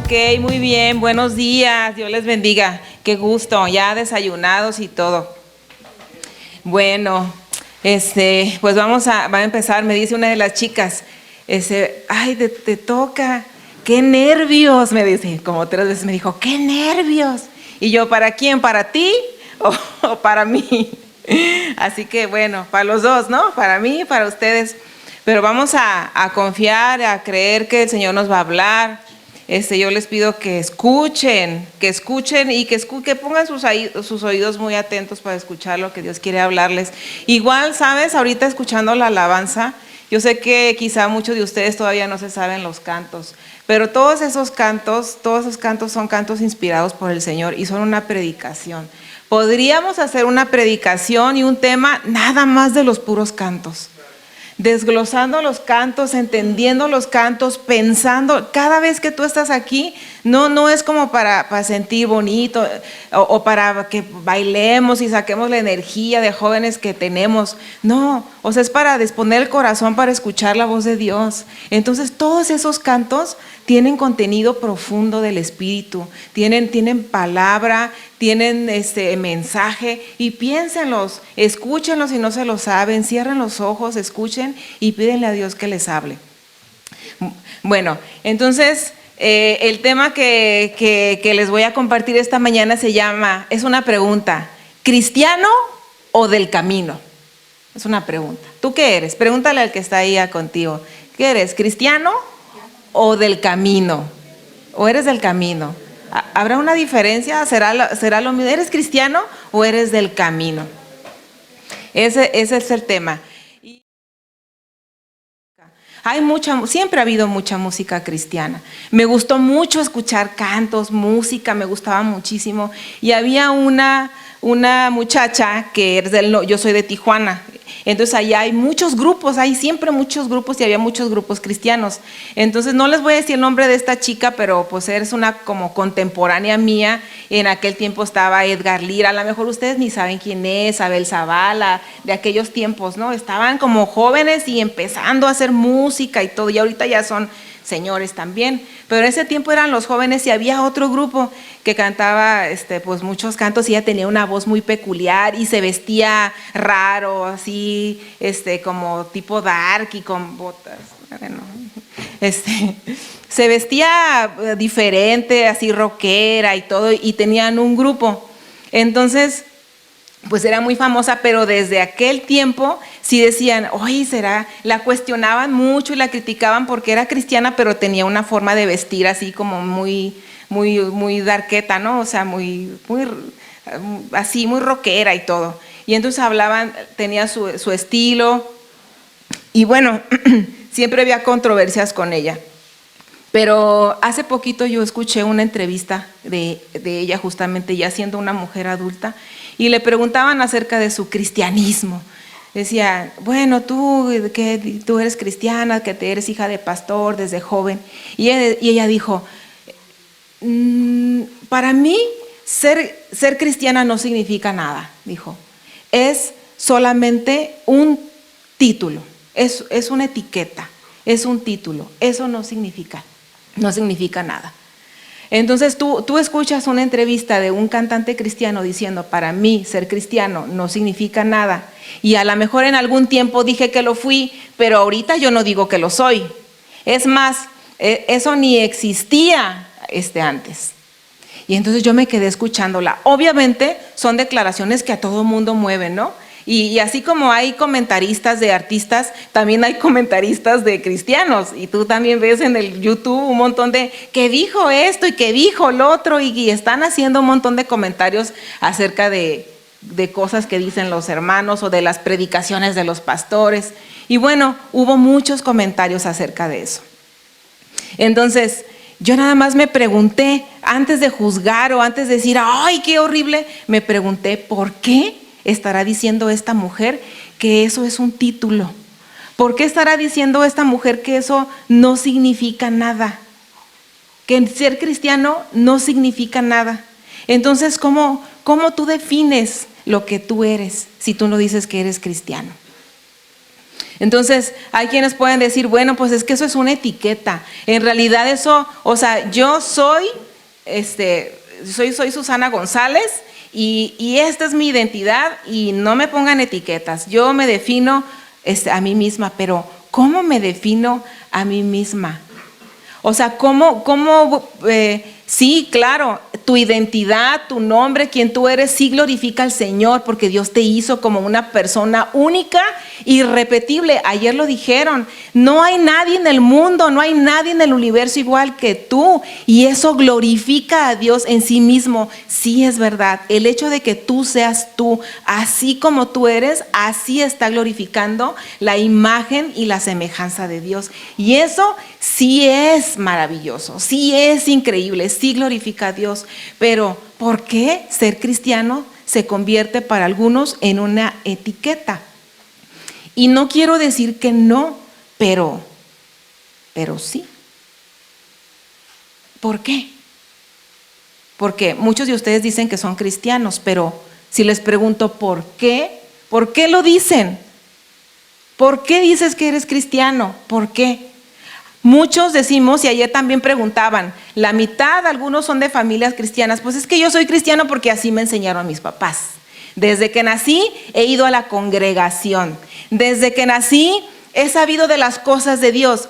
Ok, muy bien, buenos días, Dios les bendiga, qué gusto, ya desayunados y todo. Bueno, pues va a empezar, me dice una de las chicas, ay, te toca, qué nervios, me dice, como 3 veces me dijo, qué nervios. Y yo, ¿para quién? ¿Para ti o para mí? Así que bueno, para los dos, ¿no? Para mí y para ustedes. Pero vamos a confiar, a creer que el Señor nos va a hablar. Yo les pido que escuchen y que pongan sus oídos muy atentos para escuchar lo que Dios quiere hablarles. Igual, ¿sabes? Ahorita escuchando la alabanza, yo sé que quizá muchos de ustedes todavía no se saben los cantos, pero todos esos cantos son cantos inspirados por el Señor y son una predicación. Podríamos hacer una predicación y un tema nada más de los puros cantos. Desglosando los cantos, entendiendo los cantos, pensando, cada vez que tú estás aquí, no es como para sentir bonito o para que bailemos y saquemos la energía de jóvenes que tenemos, no, o sea, es para disponer el corazón para escuchar la voz de Dios. Entonces todos esos cantos tienen contenido profundo del Espíritu, tienen palabra, tienen mensaje, y piénsenlos, escúchenlos si no se lo saben, cierren los ojos, escuchen y pídenle a Dios que les hable. Bueno, entonces el tema que les voy a compartir esta mañana es una pregunta: ¿cristiano o del camino? Es una pregunta. ¿Tú qué eres? Pregúntale al que está ahí contigo. ¿Qué eres? ¿Cristiano o del camino? ¿O eres del camino? ¿Habrá una diferencia? ¿Será lo mismo? ¿Eres cristiano o eres del camino? Ese es el tema. Siempre ha habido mucha música cristiana. Me gustó mucho escuchar cantos, música, me gustaba muchísimo. Y había una muchacha que es yo soy de Tijuana. Entonces allá hay muchos grupos, hay siempre muchos grupos y había muchos grupos cristianos. Entonces no les voy a decir el nombre de esta chica, pero pues eres una como contemporánea mía. En aquel tiempo estaba Edgar Lira, a lo mejor ustedes ni saben quién es, Abel Zavala, de aquellos tiempos, ¿no? Estaban como jóvenes y empezando a hacer música y todo, y ahorita ya son señores también, pero en ese tiempo eran los jóvenes y había otro grupo que cantaba pues muchos cantos, y ella tenía una voz muy peculiar y se vestía raro, así como tipo dark y con botas, bueno, se vestía diferente, así rockera y todo, y tenían un grupo. Entonces pues era muy famosa, pero desde aquel tiempo sí decían, oye, la cuestionaban mucho y la criticaban porque era cristiana, pero tenía una forma de vestir así como muy darketa, ¿no? O sea, así, muy rockera y todo. Y entonces tenía su estilo, y bueno, siempre había controversias con ella. Pero hace poquito yo escuché una entrevista de ella, justamente ya siendo una mujer adulta, y le preguntaban acerca de su cristianismo. Decía, bueno, tú eres cristiana, que te eres hija de pastor desde joven. Y ella dijo, para mí ser cristiana no significa nada, dijo. Es solamente un título, es una etiqueta, es un título, eso no significa nada. Entonces tú escuchas una entrevista de un cantante cristiano diciendo, para mí ser cristiano no significa nada, y a lo mejor en algún tiempo dije que lo fui, pero ahorita yo no digo que lo soy. Es más, eso ni existía antes. Y entonces yo me quedé escuchándola. Obviamente son declaraciones que a todo mundo mueven, ¿no? Y así como hay comentaristas de artistas, también hay comentaristas de cristianos. Y tú también ves en el YouTube un montón de que dijo esto y que dijo lo otro, y están haciendo un montón de comentarios acerca de cosas que dicen los hermanos o de las predicaciones de los pastores. Y bueno, hubo muchos comentarios acerca de eso. Entonces, yo nada más me pregunté, antes de juzgar o antes de decir, ¡ay, qué horrible!, me pregunté, ¿por qué estará diciendo esta mujer que eso es un título? ¿Por qué estará diciendo esta mujer que eso no significa nada? Que ser cristiano no significa nada. Entonces, ¿cómo tú defines lo que tú eres si tú no dices que eres cristiano? Entonces, hay quienes pueden decir, bueno, pues es que eso es una etiqueta. En realidad eso, o sea, yo soy Susana González y esta es mi identidad y no me pongan etiquetas. Yo me defino a mí misma, pero ¿cómo me defino a mí misma? O sea, sí, claro, tu identidad, tu nombre, quien tú eres, sí glorifica al Señor porque Dios te hizo como una persona única, irrepetible. Ayer lo dijeron, no hay nadie en el mundo, no hay nadie en el universo igual que tú, y eso glorifica a Dios en sí mismo. Sí, es verdad, el hecho de que tú seas tú, así como tú eres, así está glorificando la imagen y la semejanza de Dios, y eso sí es maravilloso, sí es increíble, sí glorifica a Dios. Pero ¿por qué ser cristiano se convierte para algunos en una etiqueta? Y no quiero decir que no, pero sí. ¿Por qué? Porque muchos de ustedes dicen que son cristianos, pero si les pregunto ¿por qué lo dicen? ¿Por qué dices que eres cristiano? ¿Por qué? Muchos decimos, y ayer también preguntaban, la mitad, algunos son de familias cristianas, pues es que yo soy cristiano porque así me enseñaron mis papás. Desde que nací he ido a la congregación, desde que nací he sabido de las cosas de Dios.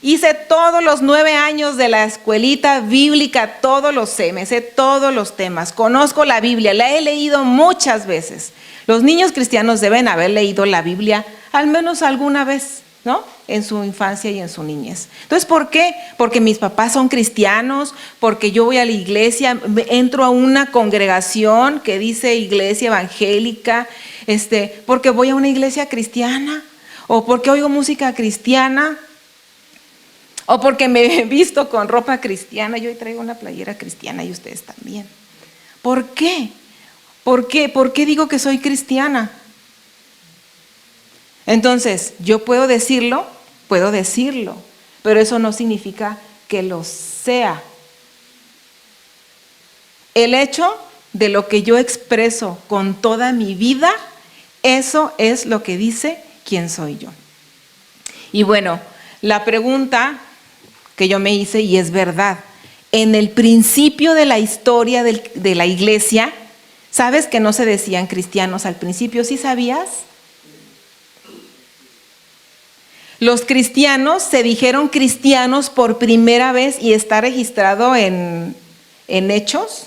Hice todos los 9 años de la escuelita bíblica, todos los sé, me sé todos los temas, conozco la Biblia, la he leído muchas veces. Los niños cristianos deben haber leído la Biblia al menos alguna vez, ¿no? En su infancia y en su niñez. Entonces, ¿por qué? Porque mis papás son cristianos, porque yo voy a la iglesia, entro a una congregación que dice iglesia evangélica, porque voy a una iglesia cristiana, o porque oigo música cristiana, o porque me he visto con ropa cristiana. Yo hoy traigo una playera cristiana y ustedes también. ¿Por qué? ¿Por qué? ¿Por qué digo que soy cristiana? Entonces, yo puedo decirlo, pero eso no significa que lo sea. El hecho de lo que yo expreso con toda mi vida, eso es lo que dice quién soy yo. Y bueno, la pregunta que yo me hice, y es verdad, en el principio de la historia de la iglesia, ¿sabes que no se decían cristianos al principio? ¿Sí sabías? Los cristianos se dijeron cristianos por primera vez y está registrado en Hechos.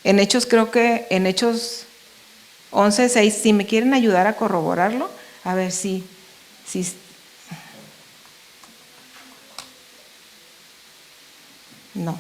En Hechos, creo que en Hechos 11:6, si me quieren ayudar a corroborarlo, a ver si no.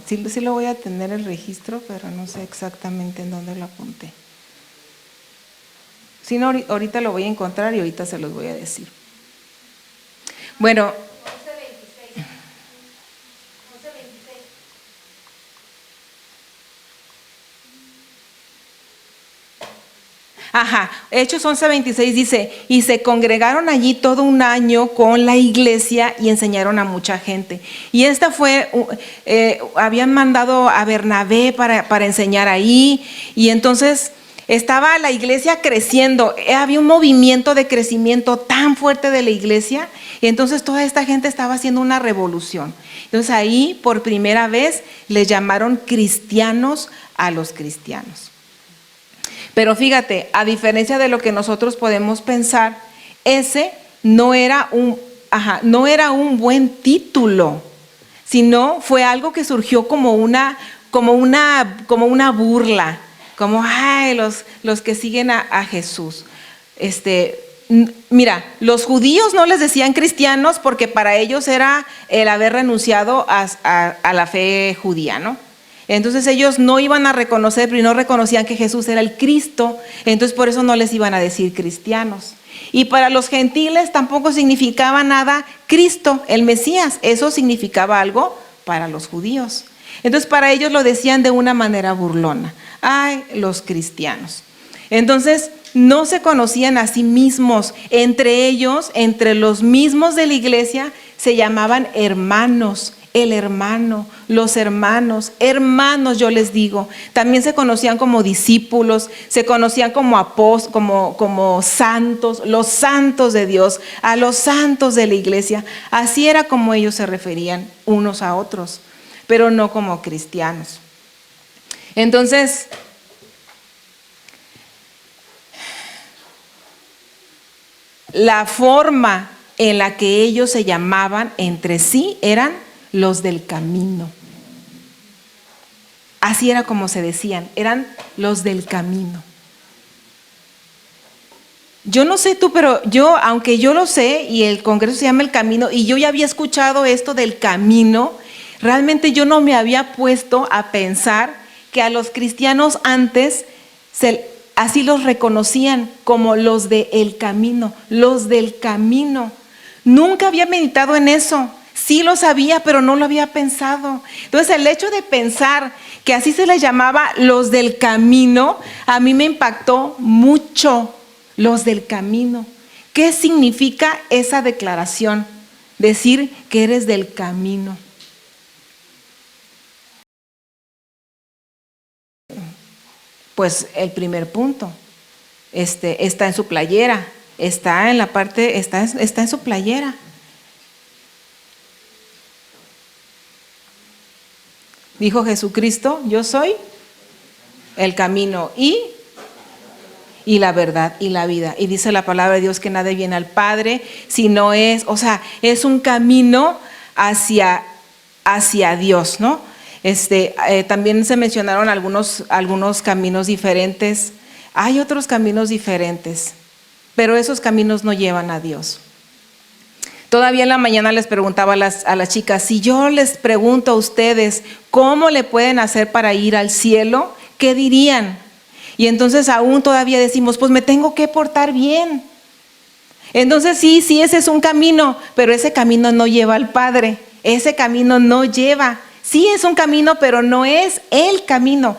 Sí lo voy a tener el registro, pero no sé exactamente en dónde lo apunté. Si no, ahorita lo voy a encontrar y ahorita se los voy a decir. Bueno. 11:26. Ajá, Hechos 11:26 dice, y se congregaron allí todo un año con la iglesia y enseñaron a mucha gente. Y esta fue, habían mandado a Bernabé para enseñar ahí, y entonces estaba la iglesia creciendo, había un movimiento de crecimiento tan fuerte de la iglesia, y entonces toda esta gente estaba haciendo una revolución. Entonces ahí por primera vez les llamaron cristianos a los cristianos. Pero fíjate, a diferencia de lo que nosotros podemos pensar, ese no era un buen título, sino fue algo que surgió como una burla, como ay, los que siguen a Jesús. Mira, los judíos no les decían cristianos porque para ellos era el haber renunciado a la fe judía, ¿no? Entonces ellos no iban a reconocer, pero no reconocían que Jesús era el Cristo, entonces por eso no les iban a decir cristianos. Y para los gentiles tampoco significaba nada Cristo, el Mesías, eso significaba algo para los judíos. Entonces para ellos lo decían de una manera burlona, ay, los cristianos. Entonces, no se conocían a sí mismos. Entre ellos, entre los mismos de la iglesia, se llamaban hermanos. El hermano, los hermanos, hermanos yo les digo. También se conocían como discípulos, se conocían como apóstoles, como santos, los santos de Dios, a los santos de la iglesia. Así era como ellos se referían unos a otros, pero no como cristianos. Entonces, la forma en la que ellos se llamaban entre sí eran los del camino. Así era como se decían, eran los del camino. Yo no sé tú, pero yo, aunque yo lo sé, y el congreso se llama El Camino, y yo ya había escuchado esto del camino, realmente yo no me había puesto a pensar que a los cristianos antes así los reconocían como los del camino, los del camino. Nunca había meditado en eso. Sí lo sabía, pero no lo había pensado. Entonces, el hecho de pensar que así se les llamaba los del camino, a mí me impactó mucho. Los del camino. ¿Qué significa esa declaración? Decir que eres del camino. Pues el primer punto está en su playera, está en la parte, está en su playera. Dijo Jesucristo, yo soy el camino y la verdad y la vida. Y dice la palabra de Dios que nadie viene al Padre si no es, es un camino hacia Dios, ¿no? También se mencionaron algunos caminos diferentes. Hay otros caminos diferentes, pero esos caminos no llevan a Dios. Todavía en la mañana les preguntaba a las chicas, si yo les pregunto a ustedes cómo le pueden hacer para ir al cielo, ¿qué dirían? Y entonces aún todavía decimos, pues me tengo que portar bien. Entonces sí, ese es un camino, pero ese camino no lleva al Padre, ese camino no lleva. Sí es un camino, pero no es el camino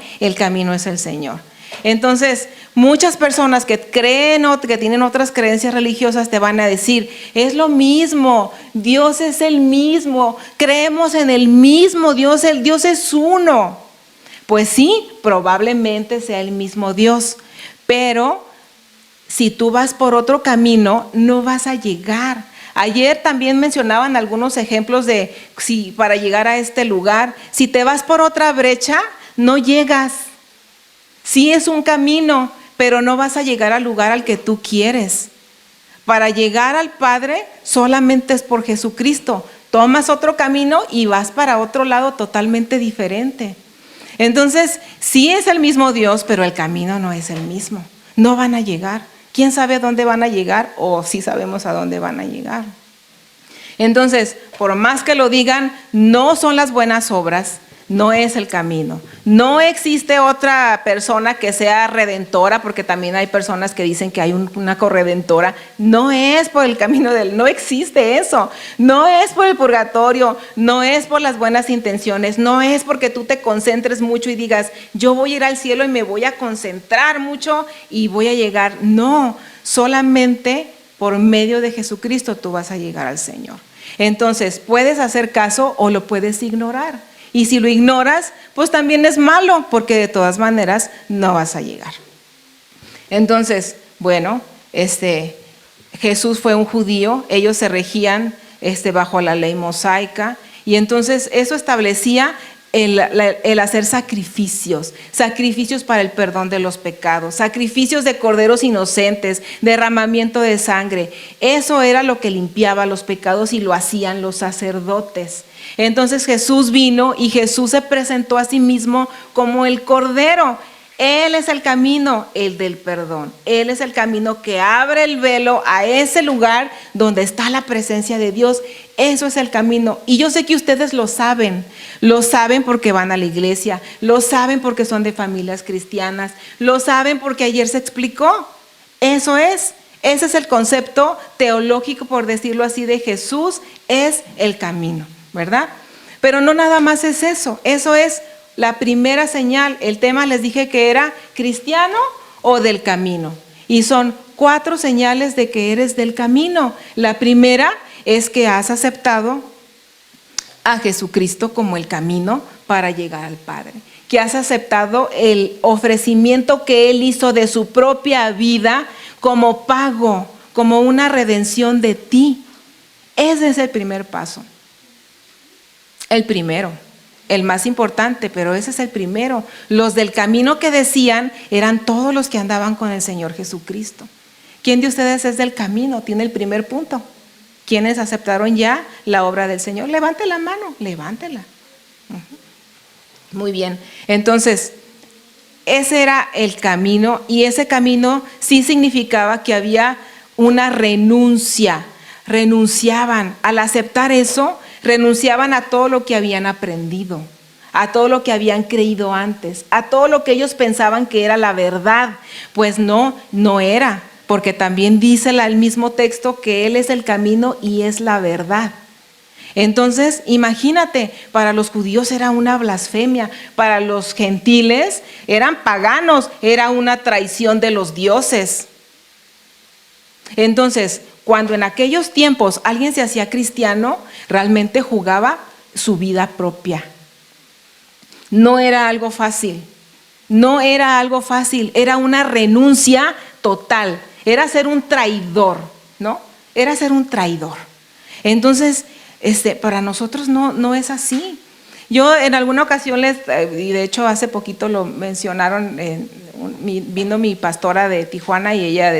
es el Señor. Entonces, muchas personas que creen o que tienen otras creencias religiosas te van a decir, es lo mismo, Dios es el mismo, creemos en el mismo Dios, el Dios es uno. Pues sí, probablemente sea el mismo Dios, pero si tú vas por otro camino, no vas a llegar. Ayer también mencionaban algunos ejemplos de si para llegar a este lugar, si te vas por otra brecha, no llegas. Sí es un camino, pero no vas a llegar al lugar al que tú quieres. Para llegar al Padre solamente es por Jesucristo. Tomas otro camino y vas para otro lado totalmente diferente. Entonces, sí es el mismo Dios, pero el camino no es el mismo. No van a llegar. ¿Quién sabe a dónde van a llegar? O sí sabemos a dónde van a llegar. Entonces, por más que lo digan, no son las buenas obras, no es el camino. No existe otra persona que sea redentora, porque también hay personas que dicen que hay una corredentora. No es por el camino no existe eso. No es por el purgatorio, no es por las buenas intenciones, no es porque tú te concentres mucho y digas, yo voy a ir al cielo y me voy a concentrar mucho y voy a llegar. No, solamente por medio de Jesucristo tú vas a llegar al Señor. Entonces, puedes hacer caso o lo puedes ignorar. Y si lo ignoras, pues también es malo, porque de todas maneras no vas a llegar. Entonces, bueno, Jesús fue un judío, ellos se regían bajo la ley mosaica, y entonces eso establecía el hacer sacrificios para el perdón de los pecados, sacrificios de corderos inocentes, derramamiento de sangre. Eso era lo que limpiaba los pecados y lo hacían los sacerdotes. Entonces Jesús vino y Jesús se presentó a sí mismo como el Cordero. Él es el camino, el del perdón. Él es el camino que abre el velo a ese lugar donde está la presencia de Dios. Eso es el camino. Y yo sé que ustedes lo saben porque van a la iglesia, lo saben porque son de familias cristianas, lo saben porque ayer se explicó. Eso es. Ese es el concepto teológico, por decirlo así, de Jesús es el camino, ¿verdad? Pero no nada más es eso, eso es la primera señal. El tema les dije que era cristiano o del camino. Y son 4 señales de que eres del camino. La primera es que has aceptado a Jesucristo como el camino para llegar al Padre. Que has aceptado el ofrecimiento que Él hizo de su propia vida como pago, como una redención de ti. Ese es el primer paso. El primero, el más importante, pero ese es el primero. Los del camino que decían eran todos los que andaban con el Señor Jesucristo. ¿Quién de ustedes es del camino? Tiene el primer punto. ¿Quiénes aceptaron ya la obra del Señor? Levante la mano, levántela. Muy bien, entonces, ese era el camino, y ese camino sí significaba que había una renuncia. Renunciaban, al aceptar eso, renunciaban a todo lo que habían aprendido, a todo lo que habían creído antes, a todo lo que ellos pensaban que era la verdad. Pues no era, porque también dice el mismo texto que Él es el camino y es la verdad. Entonces, imagínate, para los judíos era una blasfemia, para los gentiles eran paganos, era una traición de los dioses. Entonces, cuando en aquellos tiempos alguien se hacía cristiano, realmente jugaba su vida propia. No era algo fácil, no era algo fácil, era una renuncia total, era ser un traidor, ¿no? Era ser un traidor. Entonces, para nosotros no es así. Yo en alguna ocasión y de hecho hace poquito lo mencionaron, vino mi pastora de Tijuana y ella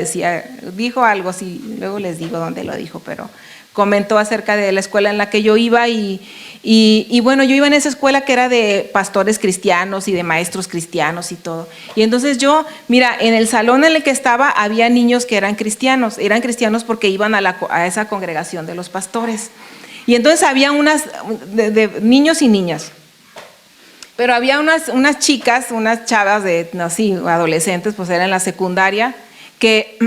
dijo algo, sí, luego les digo dónde lo dijo, pero comentó acerca de la escuela en la que yo iba y bueno, yo iba en esa escuela que era de pastores cristianos y de maestros cristianos y todo. Y entonces mira, en el salón en el que estaba había niños que eran cristianos porque iban a esa congregación de los pastores. Y entonces había de niños y niñas, pero había unas chicas, unas chavas adolescentes, pues eran en la secundaria, que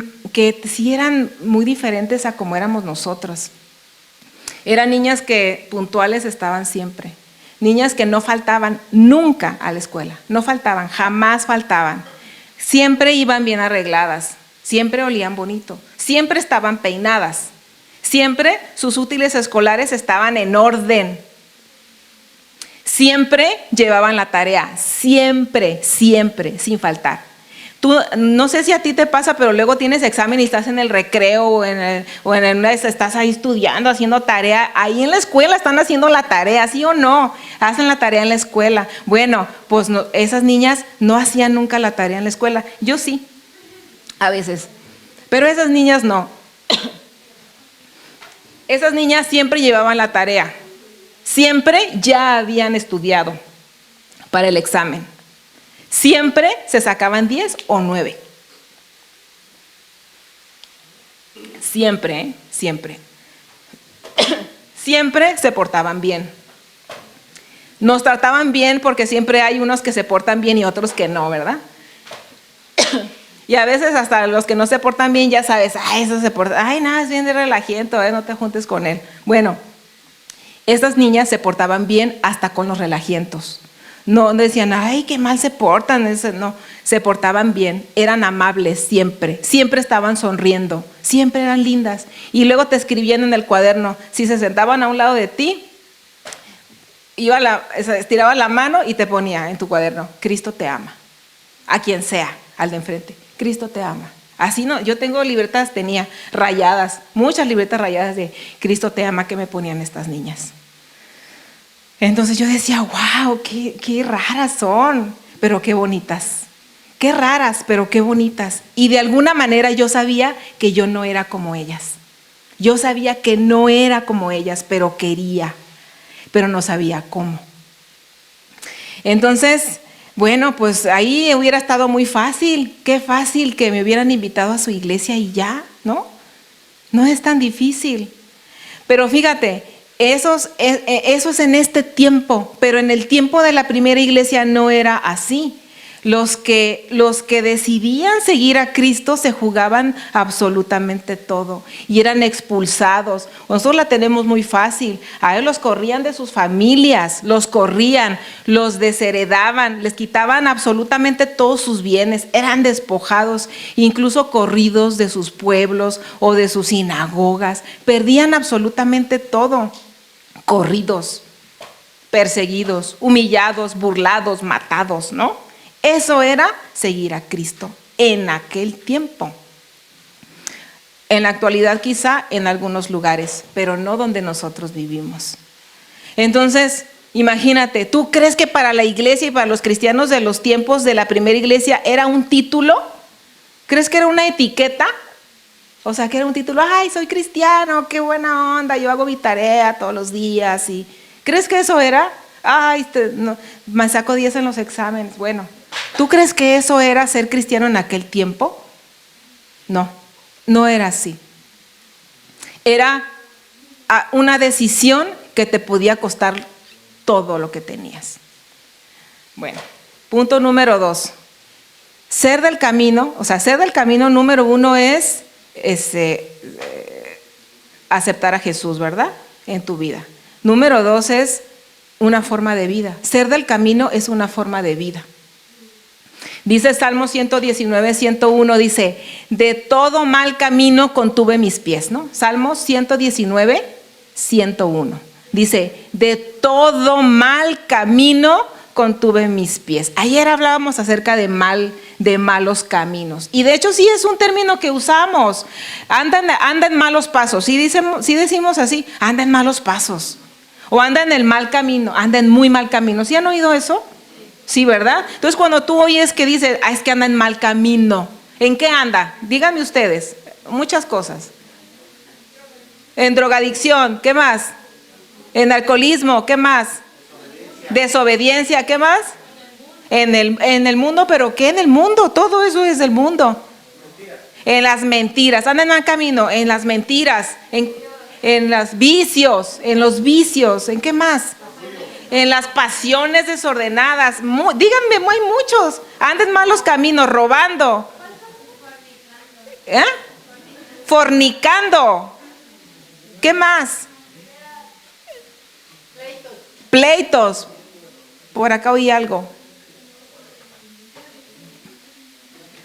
sí eran muy diferentes a como éramos nosotros. Eran niñas que puntuales estaban siempre, niñas que no faltaban nunca a la escuela, no faltaban, jamás faltaban, siempre iban bien arregladas, siempre olían bonito, siempre estaban peinadas. Siempre sus útiles escolares estaban en orden. Siempre llevaban la tarea, siempre, sin faltar. Tú, no sé si a ti te pasa, pero luego tienes examen y estás en el recreo o estás ahí estudiando, haciendo tarea. Ahí en la escuela están haciendo la tarea, ¿sí o no? Hacen la tarea en la escuela. Bueno, pues esas niñas no hacían nunca la tarea en la escuela. Yo sí, a veces. Pero esas niñas no. Esas niñas siempre llevaban la tarea, siempre ya habían estudiado para el examen, siempre se sacaban 10 o 9, siempre, siempre se portaban bien. Nos trataban bien porque siempre hay unos que se portan bien y otros que no, ¿verdad? Y a veces hasta los que no se portan bien, ya sabes, eso se porta, nada, es bien de relajiento, no te juntes con él. Bueno, estas niñas se portaban bien hasta con los relajientos. No decían, qué mal se portan, no, se portaban bien, eran amables siempre estaban sonriendo, siempre eran lindas. Y luego te escribían en el cuaderno, si se sentaban a un lado de ti, estiraba la mano y te ponía en tu cuaderno, Cristo te ama, a quien sea, al de enfrente. Cristo te ama. Así no, yo tenía rayadas, muchas libretas rayadas de Cristo te ama que me ponían estas niñas. Entonces yo decía, wow, qué raras son, pero qué bonitas. Qué raras, pero qué bonitas. Y de alguna manera yo sabía que yo no era como ellas. Yo sabía que no era como ellas, pero quería, pero no sabía cómo. Entonces, bueno, pues ahí hubiera estado muy fácil, qué fácil que me hubieran invitado a su iglesia y ya, ¿no? No es tan difícil. Pero fíjate, eso es en este tiempo, pero en el tiempo de la primera iglesia no era así. Los que decidían seguir a Cristo se jugaban absolutamente todo y eran expulsados. Nosotros la tenemos muy fácil. A ellos los corrían de sus familias, los corrían, los desheredaban, les quitaban absolutamente todos sus bienes, eran despojados, incluso corridos de sus pueblos o de sus sinagogas. Perdían absolutamente todo, corridos, perseguidos, humillados, burlados, matados, ¿no? Eso era seguir a Cristo en aquel tiempo. En la actualidad quizá en algunos lugares, pero no donde nosotros vivimos. Entonces, imagínate, ¿tú crees que para la iglesia y para los cristianos de los tiempos de la primera iglesia era un título? ¿Crees que era una etiqueta? O sea, que era un título, ay, soy cristiano, qué buena onda, yo hago mi tarea todos los días. ¿Crees que eso era? Ay, no, me saco 10 en los exámenes. Bueno, ¿tú crees que eso era ser cristiano en aquel tiempo? No, no era así. Era una decisión que te podía costar todo lo que tenías. Bueno, punto número 2. Ser del camino, o sea, ser del camino número 1 es aceptar a Jesús, ¿verdad? En tu vida. Número 2 es una forma de vida. Ser del camino es una forma de vida. Dice Salmo 119, 101, dice, de todo mal camino contuve mis pies, ¿no? Salmo 119, 101. Dice, de todo mal camino contuve mis pies. Ayer hablábamos acerca de malos caminos. Y de hecho sí es un término que usamos. Anda en malos pasos. Sí decimos así, anda en malos pasos. O anda en el mal camino, anda en muy mal camino. ¿Sí han oído eso? Sí, ¿verdad? Entonces cuando tú oyes que dice, es que anda en mal camino. ¿En qué anda? Díganme ustedes. Muchas cosas. En drogadicción, ¿qué más? En alcoholismo, ¿qué más? Desobediencia, ¿qué más? En el mundo, ¿pero qué en el mundo? Todo eso es del mundo. En las mentiras, anda en mal camino, en las mentiras, en los vicios, ¿en qué más? En las pasiones desordenadas. Díganme, hay muchos. Andan en malos caminos, robando. Fornicando. ¿Qué más? Pleitos. Por acá oí algo.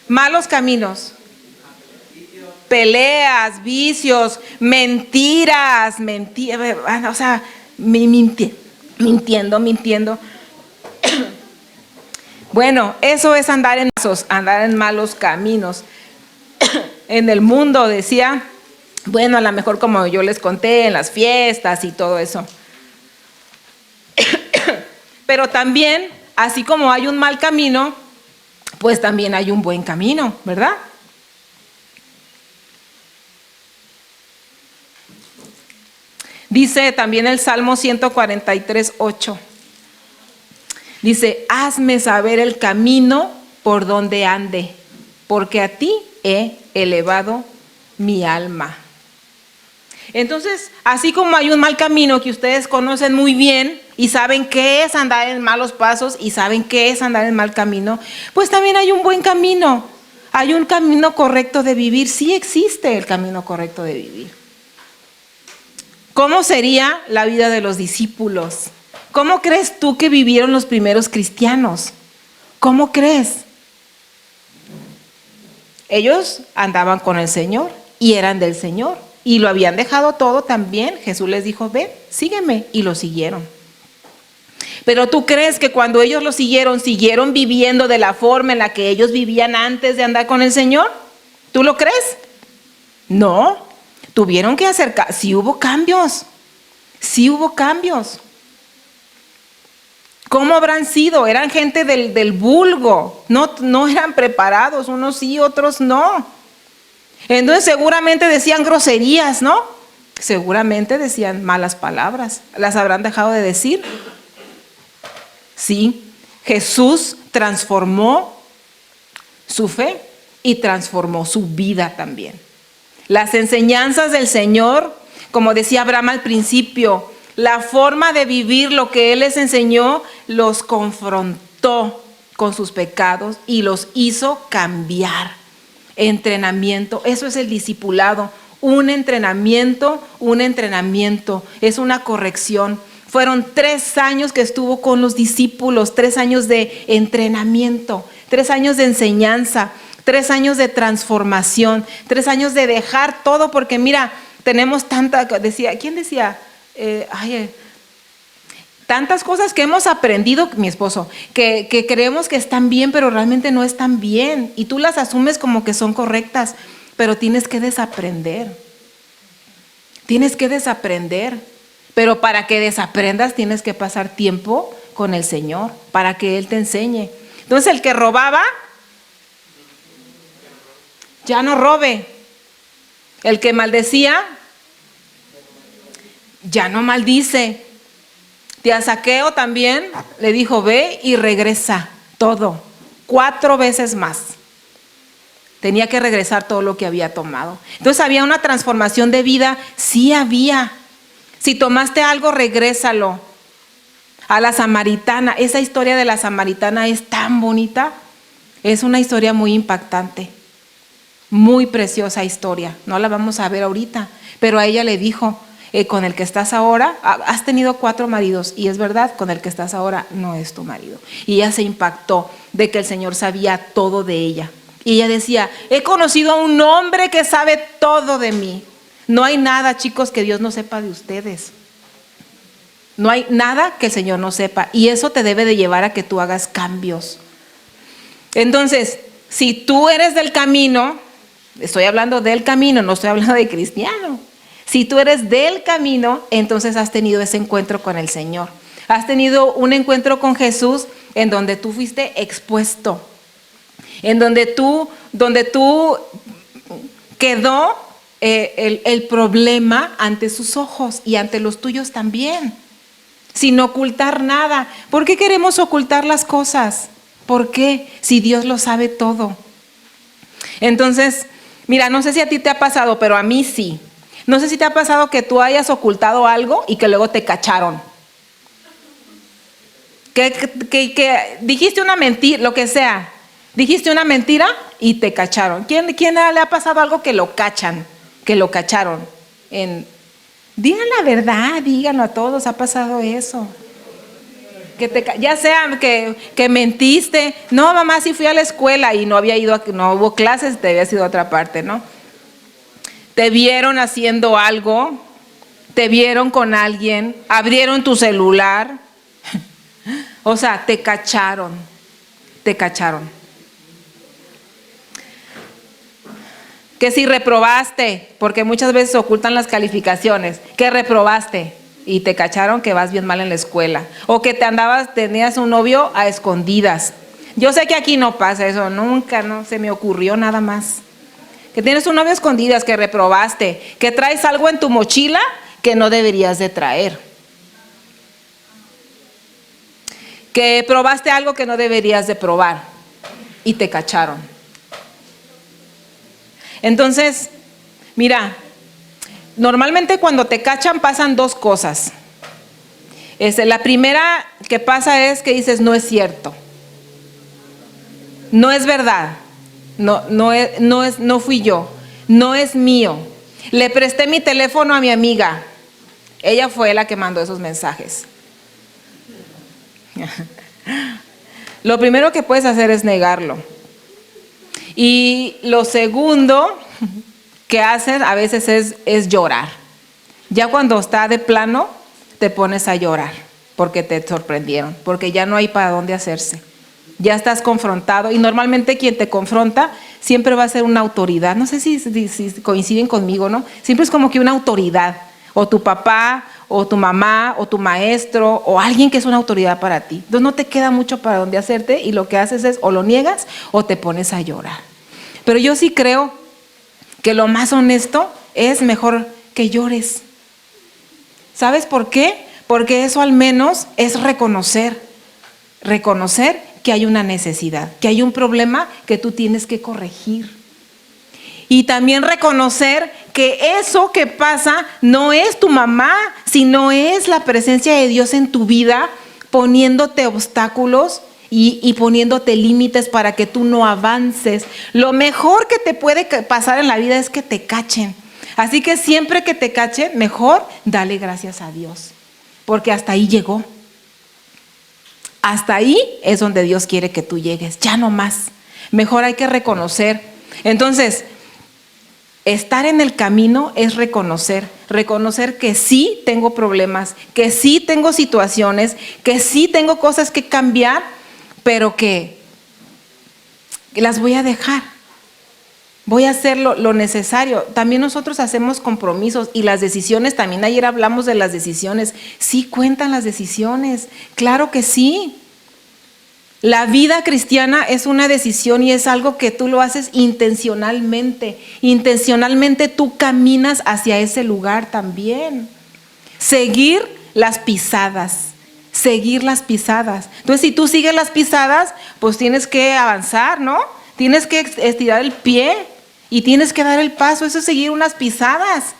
Malos caminos. Peleas, vicios, mentiras, o sea, mintiendo. Bueno, eso es andar en malos caminos. En el mundo decía, bueno, a lo mejor como yo les conté, en las fiestas y todo eso. Pero también, así como hay un mal camino, pues también hay un buen camino, ¿verdad? Dice también el Salmo 143, 8. Dice, hazme saber el camino por donde ande, porque a ti he elevado mi alma. Entonces, así como hay un mal camino que ustedes conocen muy bien y saben qué es andar en malos pasos y saben qué es andar en mal camino, pues también hay un buen camino. Hay un camino correcto de vivir. Sí existe el camino correcto de vivir. ¿Cómo sería la vida de los discípulos? ¿Cómo crees tú que vivieron los primeros cristianos? ¿Cómo crees? Ellos andaban con el Señor y eran del Señor y lo habían dejado todo también. Jesús les dijo, ven, sígueme, y lo siguieron. Pero ¿tú crees que cuando ellos lo siguieron viviendo de la forma en la que ellos vivían antes de andar con el Señor? ¿Tú lo crees? No. Tuvieron que acercar, sí hubo cambios. ¿Cómo habrán sido? Eran gente del vulgo, no eran preparados, unos sí, otros no. Entonces seguramente decían groserías, ¿no? Seguramente decían malas palabras, ¿las habrán dejado de decir? Sí, Jesús transformó su fe y transformó su vida también. Las enseñanzas del Señor, como decía Abraham al principio, la forma de vivir lo que Él les enseñó, los confrontó con sus pecados y los hizo cambiar. Entrenamiento, eso es el discipulado. Un entrenamiento, es una corrección. Fueron 3 años que estuvo con los discípulos, 3 años de entrenamiento, 3 años de enseñanza, 3 años de transformación, 3 años de dejar todo, porque mira, tenemos ¿quién decía? Tantas cosas que hemos aprendido, mi esposo, que creemos que están bien, pero realmente no están bien. Y tú las asumes como que son correctas, pero tienes que desaprender. Pero para que desaprendas tienes que pasar tiempo con el Señor, para que Él te enseñe. Entonces el que robaba, ya no robe. El que maldecía, ya no maldice. Y a Zaqueo también le dijo, ve y regresa todo, 4 veces más. Tenía que regresar todo lo que había tomado. Entonces había una transformación de vida, sí había. Si tomaste algo, regrésalo. A la samaritana, esa historia de la samaritana es tan bonita, es una historia muy impactante, muy preciosa historia. No la vamos a ver ahorita, pero a ella le dijo, con el que estás ahora, has tenido 4 maridos, y es verdad, con el que estás ahora no es tu marido. Y ella se impactó de que el Señor sabía todo de ella. Y ella decía, he conocido a un hombre que sabe todo de mí. No hay nada, chicos, que Dios no sepa de ustedes. No hay nada que el Señor no sepa. Y eso te debe de llevar a que tú hagas cambios. Entonces, si tú eres del camino, estoy hablando del camino, no estoy hablando de cristiano. Si tú eres del camino, entonces has tenido ese encuentro con el Señor. Has tenido un encuentro con Jesús en donde tú fuiste expuesto. En donde tú quedó el problema ante sus ojos y ante los tuyos también. Sin ocultar nada. ¿Por qué queremos ocultar las cosas? ¿Por qué? Si Dios lo sabe todo. Entonces, mira, no sé si a ti te ha pasado, pero a mí sí. No sé si te ha pasado que tú hayas ocultado algo y que luego te cacharon. Que dijiste una mentira, lo que sea. Dijiste una mentira y te cacharon. ¿Quién le ha pasado algo que lo cachan? Que lo cacharon. Digan la verdad, díganlo a todos, ha pasado eso. Ya sea que mentiste. No, mamá, sí fui a la escuela y no hubo clases, te había sido a otra parte, ¿no? Te vieron haciendo algo, te vieron con alguien, abrieron tu celular. O sea, te cacharon. Que si reprobaste, porque muchas veces ocultan las calificaciones, que reprobaste y te cacharon que vas bien mal en la escuela, o que tenías un novio a escondidas. Yo sé que aquí no pasa eso, nunca, no se me ocurrió nada más. Que tienes un novio a escondidas, que reprobaste, que traes algo en tu mochila que no deberías de traer, que probaste algo que no deberías de probar y te cacharon. Entonces, mira, normalmente cuando te cachan pasan 2 cosas. La primera que pasa es que dices, no es cierto, no es verdad, no fui yo, no es mío. Le presté mi teléfono a mi amiga, ella fue la que mandó esos mensajes. Lo primero que puedes hacer es negarlo. Y lo segundo que haces a veces es llorar. Ya cuando está de plano, te pones a llorar porque te sorprendieron, porque ya no hay para dónde hacerse. Ya estás confrontado y normalmente quien te confronta siempre va a ser una autoridad. No sé si coinciden conmigo, ¿no? Siempre es como que una autoridad, o tu papá, o tu mamá, o tu maestro, o alguien que es una autoridad para ti. Entonces no te queda mucho para dónde hacerte y lo que haces es o lo niegas o te pones a llorar. Pero yo sí creo que lo más honesto es mejor que llores. ¿Sabes por qué? Porque eso al menos es reconocer que hay una necesidad, que hay un problema que tú tienes que corregir. Y también reconocer que eso que pasa no es tu mamá, sino es la presencia de Dios en tu vida poniéndote obstáculos y poniéndote límites para que tú no avances. Lo mejor que te puede pasar en la vida es que te cachen. Así que siempre que te cachen, mejor dale gracias a Dios, porque hasta ahí llegó. Hasta ahí es donde Dios quiere que tú llegues, ya no más. Mejor hay que reconocer. Entonces, estar en el camino es reconocer que sí tengo problemas, que sí tengo situaciones, que sí tengo cosas que cambiar, pero que las voy a dejar. Voy a hacer lo necesario. También nosotros hacemos compromisos y las decisiones, también ayer hablamos de las decisiones. Sí cuentan las decisiones, claro que sí. La vida cristiana es una decisión y es algo que tú lo haces intencionalmente. Intencionalmente tú caminas hacia ese lugar también. Seguir las pisadas. Seguir las pisadas. Entonces, si tú sigues las pisadas, pues tienes que avanzar, ¿no? Tienes que estirar el pie y tienes que dar el paso. Eso es seguir unas pisadas.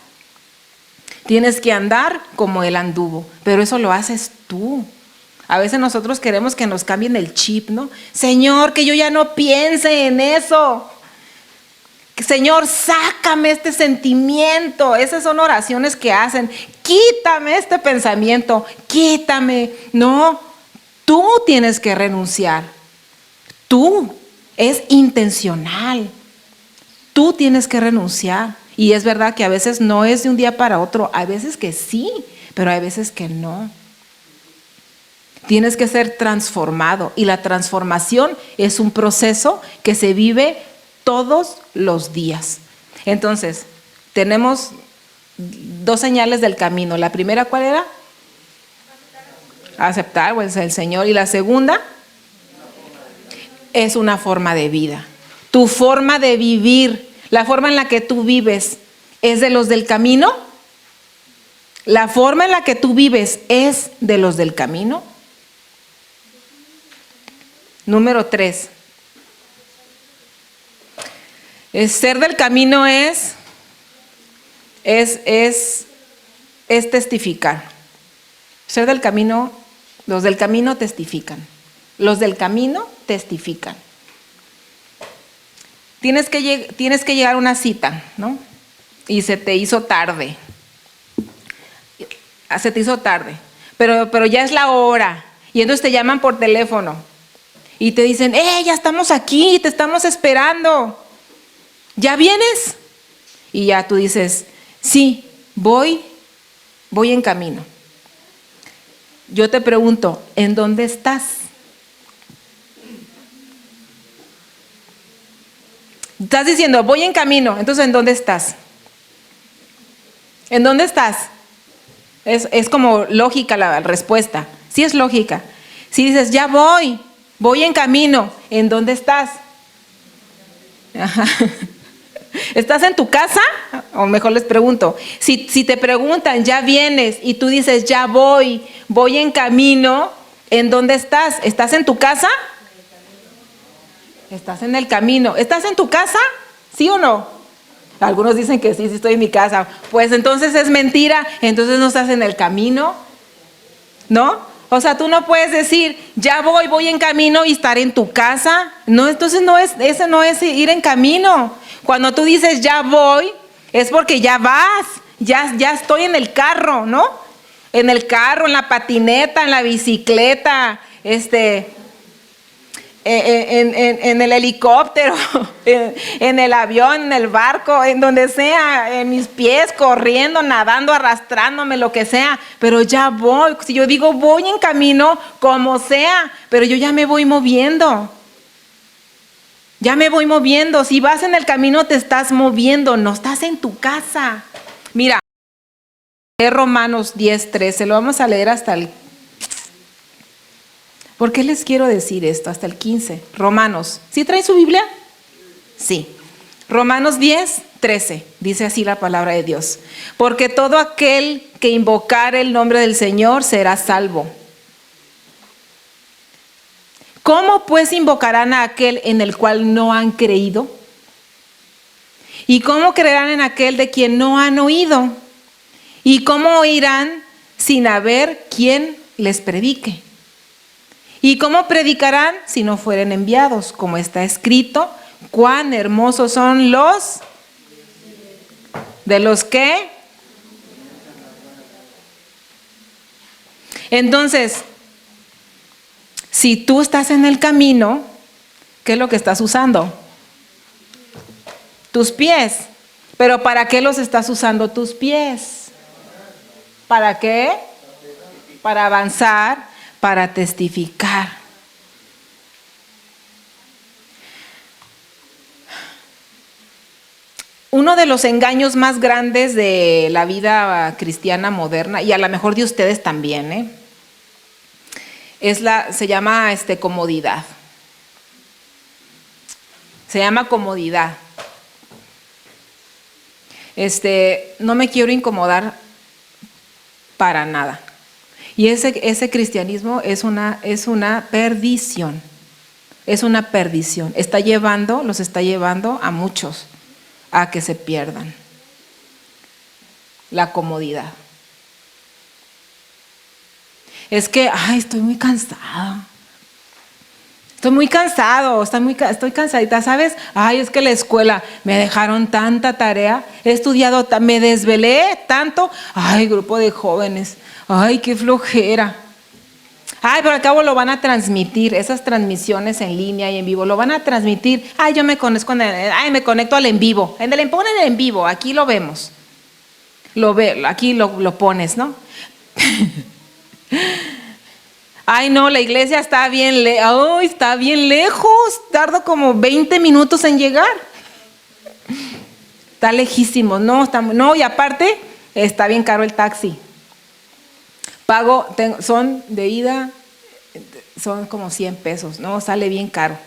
Tienes que andar como Él anduvo, pero eso lo haces tú. A veces nosotros queremos que nos cambien el chip, ¿no? Señor, que yo ya no piense en eso. Señor, sácame este sentimiento. Esas son oraciones que hacen. Quítame este pensamiento, quítame. No, tú tienes que renunciar. Tú, es intencional. Tú tienes que renunciar. Y es verdad que a veces no es de un día para otro. Hay veces que sí, pero hay veces que no. Tienes que ser transformado y la transformación es un proceso que se vive todos los días. Entonces, tenemos 2 señales del camino. La primera, ¿cuál era? Aceptar, pues, el Señor. Y la segunda es una forma de vida. Tu forma de vivir, la forma en la que tú vives, ¿es de los del camino? ¿La forma en la que tú vives es de los del camino? Número 3. Ser del camino es testificar. Ser del camino, los del camino testifican. Los del camino testifican. Tienes que llegar a una cita, ¿no? Y se te hizo tarde. Se te hizo tarde. Pero ya es la hora. Y entonces te llaman por teléfono. Y te dicen, ya estamos aquí, te estamos esperando. ¿Ya vienes? Y ya tú dices, sí, voy en camino. Yo te pregunto, ¿en dónde estás? Estás diciendo, voy en camino, entonces ¿en dónde estás? ¿En dónde estás? Es como lógica la respuesta. Sí es lógica. Si dices, ya voy en camino, ¿en dónde estás? Ajá. ¿Estás en tu casa? O mejor les pregunto, si te preguntan, ¿ya vienes? Y tú dices, ya voy en camino, ¿en dónde estás? ¿Estás en tu casa? Estás en el camino. ¿Estás en tu casa? ¿Sí o no? Algunos dicen que sí estoy en mi casa. Pues entonces es mentira, entonces no estás en el camino, ¿no? O sea, tú no puedes decir, ya voy en camino y estar en tu casa. No, entonces ese no es ir en camino. Cuando tú dices ya voy, es porque ya vas, ya estoy en el carro, ¿no? En el carro, en la patineta, en la bicicleta, en el helicóptero, en el avión, en el barco, en donde sea, en mis pies, corriendo, nadando, arrastrándome, lo que sea, pero ya voy. Si yo digo voy en camino, como sea, pero yo ya me voy moviendo. Ya me voy moviendo. Si vas en el camino te estás moviendo, no estás en tu casa. Mira, Romanos 10:13, lo vamos a leer hasta el... ¿Por qué les quiero decir esto? Hasta el 15. Romanos. ¿Sí traen su Biblia? Sí. Romanos 10:13. Dice así la palabra de Dios. Porque todo aquel que invocare el nombre del Señor será salvo. ¿Cómo pues invocarán a aquel en el cual no han creído? ¿Y cómo creerán en aquel de quien no han oído? ¿Y cómo oirán sin haber quien les predique? ¿Y cómo predicarán si no fueren enviados? Como está escrito, cuán hermosos son los de los que. Entonces, si tú estás en el camino, ¿qué es lo que estás usando? Tus pies. ¿Pero para qué los estás usando tus pies? ¿Para qué? Para avanzar, para testificar. Uno de los engaños más grandes de la vida cristiana moderna, y a lo mejor de ustedes también, se llama comodidad. Se llama comodidad. No me quiero incomodar para nada. Y ese cristianismo es una perdición. Es una perdición. Los está llevando a muchos a que se pierdan. La comodidad. Es que, estoy muy cansada. Estoy cansadita, ¿sabes? Es que la escuela me dejaron tanta tarea, he estudiado, me desvelé tanto. Grupo de jóvenes, qué flojera. Pero al cabo lo van a transmitir, esas transmisiones en línea y en vivo, lo van a transmitir. Yo me conecto me conecto al en vivo. Ponen el en vivo, aquí lo vemos. Aquí lo pones, ¿no? No, la iglesia está bien lejos, tardo como 20 minutos en llegar. Está lejísimo, y aparte está bien caro el taxi. Son de ida, son como 100 pesos, sale bien caro.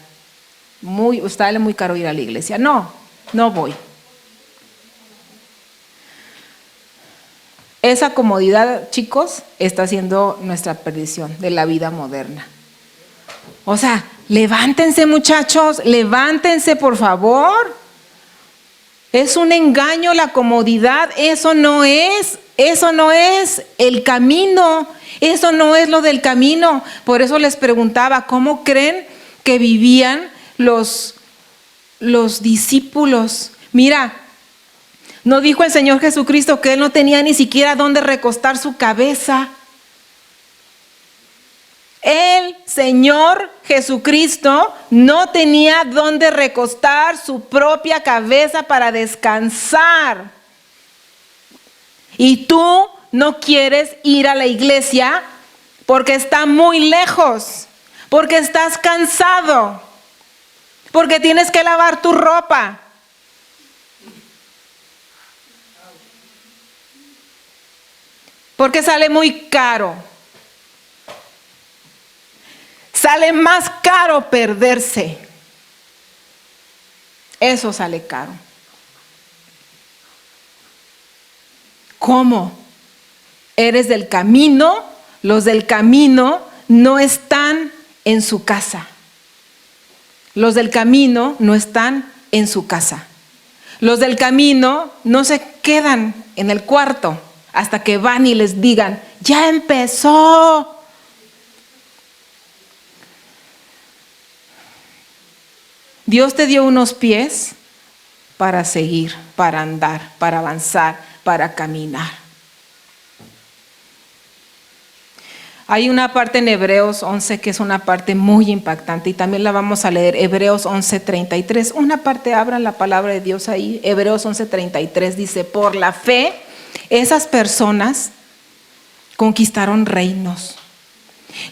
Sale muy caro ir a la iglesia. No voy. Esa comodidad, chicos, está siendo nuestra perdición de la vida moderna. O sea, levántense, muchachos, levántense, por favor. Es un engaño la comodidad, eso no es el camino, eso no es lo del camino. Por eso les preguntaba, ¿cómo creen que vivían los discípulos? Mira, ¿no dijo el Señor Jesucristo que Él no tenía ni siquiera dónde recostar su cabeza? El Señor Jesucristo no tenía dónde recostar su propia cabeza para descansar. Y tú no quieres ir a la iglesia porque está muy lejos, porque estás cansado, porque tienes que lavar tu ropa. Porque sale muy caro. Sale más caro perderse. Eso sale caro. ¿Cómo? Eres del camino. Los del camino no están en su casa. Los del camino no están en su casa. Los del camino no se quedan en el cuarto hasta que van y les digan, ya empezó. Dios te dio unos pies para seguir, para andar, para avanzar, para caminar. Hay una parte en Hebreos 11 que es una parte muy impactante y también la vamos a leer, Hebreos 11:33. Una parte, abran la palabra de Dios ahí, Hebreos 11:33 dice, por la fe, esas personas conquistaron reinos,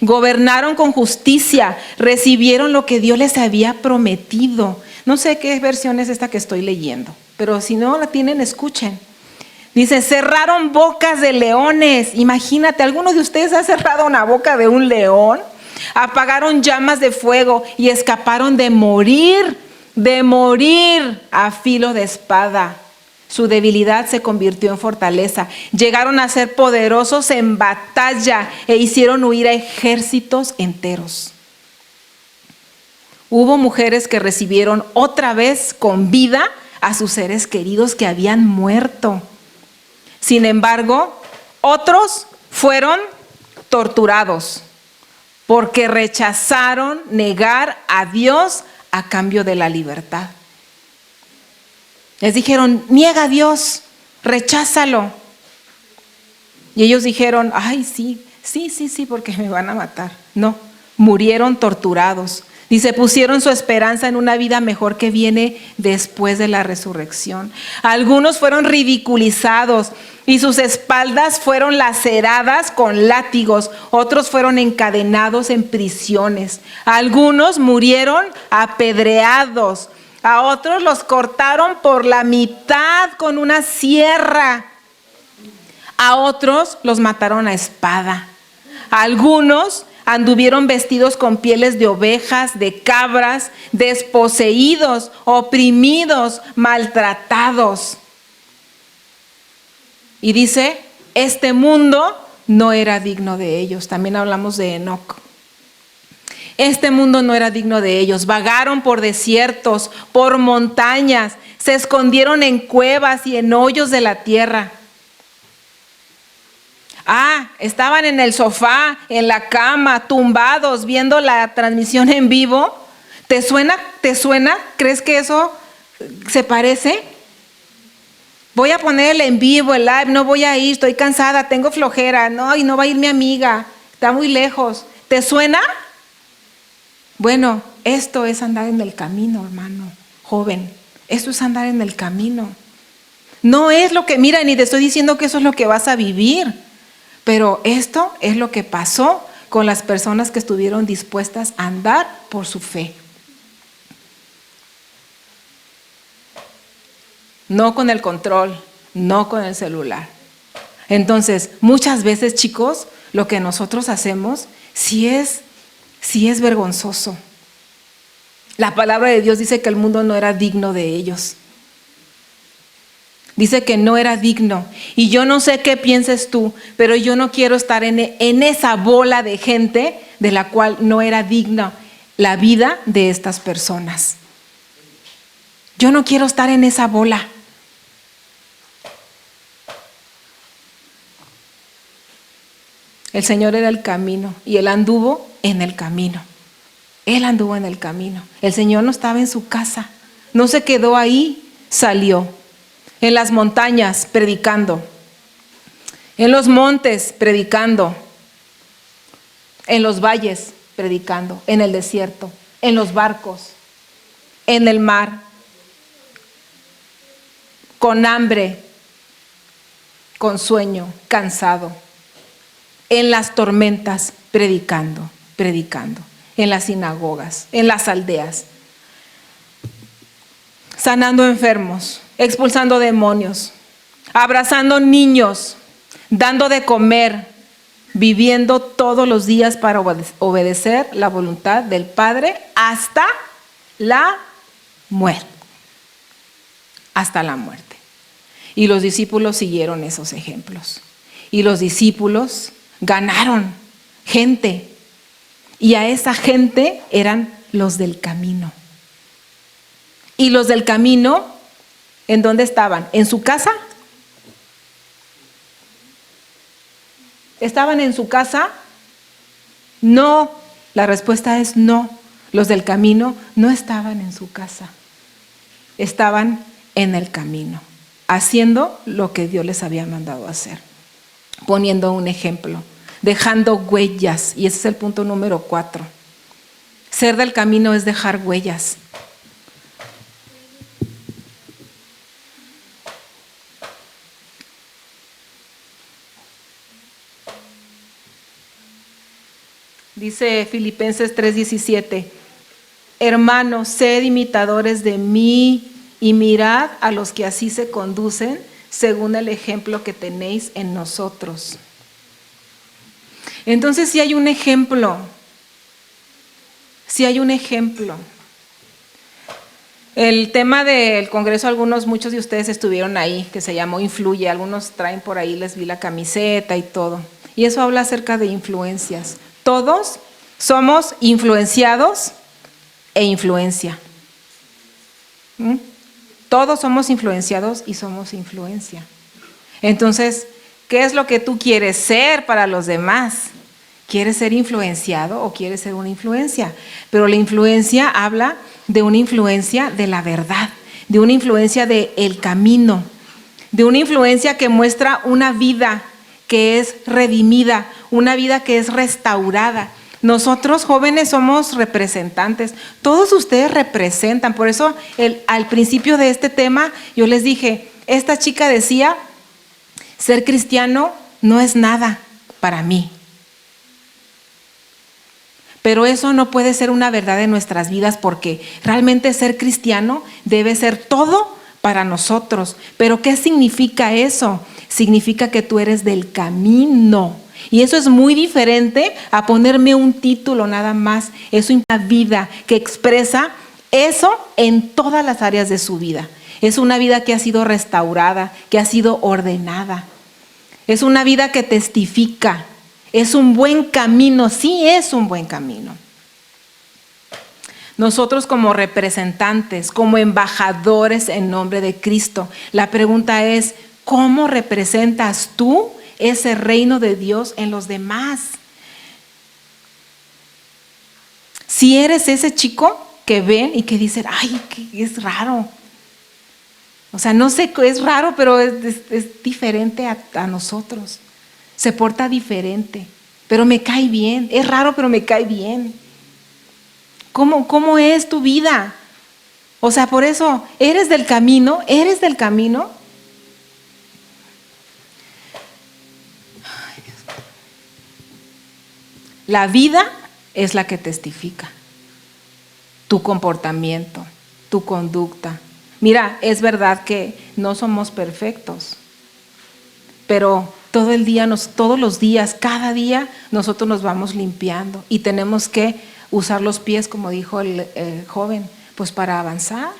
gobernaron con justicia, recibieron lo que Dios les había prometido. No sé qué versión es esta que estoy leyendo, pero si no la tienen, escuchen. Dice, cerraron bocas de leones. Imagínate, ¿alguno de ustedes ha cerrado una boca de un león? Apagaron llamas de fuego y escaparon de morir a filo de espada. Su debilidad se convirtió en fortaleza. Llegaron a ser poderosos en batalla e hicieron huir a ejércitos enteros. Hubo mujeres que recibieron otra vez con vida a sus seres queridos que habían muerto. Sin embargo, otros fueron torturados, porque rechazaron negar a Dios a cambio de la libertad. Les dijeron, niega a Dios, recházalo. Y ellos dijeron, ay, sí, porque me van a matar. No, murieron torturados. Dice, pusieron su esperanza en una vida mejor que viene después de la resurrección. Algunos fueron ridiculizados y sus espaldas fueron laceradas con látigos. Otros fueron encadenados en prisiones. Algunos murieron apedreados. A otros los cortaron por la mitad con una sierra. A otros los mataron a espada. Algunos anduvieron vestidos con pieles de ovejas, de cabras, desposeídos, oprimidos, maltratados. Y dice, este mundo no era digno de ellos. También hablamos de Enoc. Este mundo no era digno de ellos. Vagaron por desiertos, por montañas, se escondieron en cuevas y en hoyos de la tierra. Estaban en el sofá, en la cama, tumbados, viendo la transmisión en vivo. ¿Te suena? ¿Crees que eso se parece? Voy a poner el en vivo, el live, no voy a ir, estoy cansada, tengo flojera, no, y no va a ir mi amiga, está muy lejos. ¿Te suena? Bueno, esto es andar en el camino, hermano, joven. Esto es andar en el camino. No es lo que, mira, ni te estoy diciendo que eso es lo que vas a vivir, pero esto es lo que pasó con las personas que estuvieron dispuestas a andar por su fe. No con el control, no con el celular. Entonces, muchas veces, chicos, lo que nosotros hacemos sí es vergonzoso. La palabra de Dios dice que el mundo no era digno de ellos. Dice que no era digno. Y yo no sé qué pienses tú, pero yo no quiero estar en esa bola de gente de la cual no era digna la vida de estas personas. Yo no quiero estar en esa bola. El Señor era el camino y Él anduvo en el camino. Él anduvo en el camino. El Señor no estaba en su casa, no se quedó ahí, salió. En las montañas predicando, en los montes predicando, en los valles predicando, en el desierto, en los barcos, en el mar, con hambre, con sueño, cansado, en las tormentas predicando, en las sinagogas, en las aldeas, sanando enfermos, expulsando demonios, abrazando niños, dando de comer, viviendo todos los días para obedecer la voluntad del Padre hasta la muerte. Hasta la muerte. Y los discípulos siguieron esos ejemplos. Y los discípulos ganaron gente. Y a esa gente eran los del camino. Y los del camino, ¿en dónde estaban? ¿En su casa? ¿Estaban en su casa? No, la respuesta es no. Los del camino no estaban en su casa. Estaban en el camino, haciendo lo que Dios les había mandado hacer, poniendo un ejemplo, dejando huellas. Y ese es el punto número 4. Ser del camino es dejar huellas. Dice Filipenses 3:17, hermanos, sed imitadores de mí y mirad a los que así se conducen según el ejemplo que tenéis en nosotros. Entonces sí hay un ejemplo, sí hay un ejemplo. El tema del congreso, muchos de ustedes estuvieron ahí, que se llamó Influye, algunos traen por ahí, les vi la camiseta y todo. Y eso habla acerca de influencias. Todos somos influenciados e influencia. Todos somos influenciados y somos influencia. Entonces, ¿qué es lo que tú quieres ser para los demás? ¿Quieres ser influenciado o quieres ser una influencia? Pero la influencia habla de una influencia de la verdad, de una influencia del camino, de una influencia que muestra una vida que es redimida, una vida que es restaurada. Nosotros jóvenes somos representantes, todos ustedes representan, por eso al principio de este tema yo les dije, esta chica decía, ser cristiano no es nada para mí. Pero eso no puede ser una verdad en nuestras vidas porque realmente ser cristiano debe ser todo para nosotros. ¿Pero qué significa eso? Significa que tú eres del camino. Y eso es muy diferente a ponerme un título nada más. Es una vida que expresa eso en todas las áreas de su vida. Es una vida que ha sido restaurada, que ha sido ordenada. Es una vida que testifica. Es un buen camino, sí es un buen camino. Nosotros como representantes, como embajadores en nombre de Cristo, la pregunta es, ¿cómo representas tú ese reino de Dios en los demás? Si eres ese chico que ven y que dicen, ay, que es raro. O sea, no sé, es raro, pero es diferente a nosotros. Se porta diferente, pero me cae bien. Es raro, pero me cae bien. ¿Cómo es tu vida? O sea, por eso, ¿eres del camino? ¿Eres del camino? Ay, Dios. La vida es la que testifica. Tu comportamiento, tu conducta. Mira, es verdad que no somos perfectos, pero todos los días, cada día, nosotros nos vamos limpiando y tenemos que usar los pies, como dijo el joven, pues para avanzar.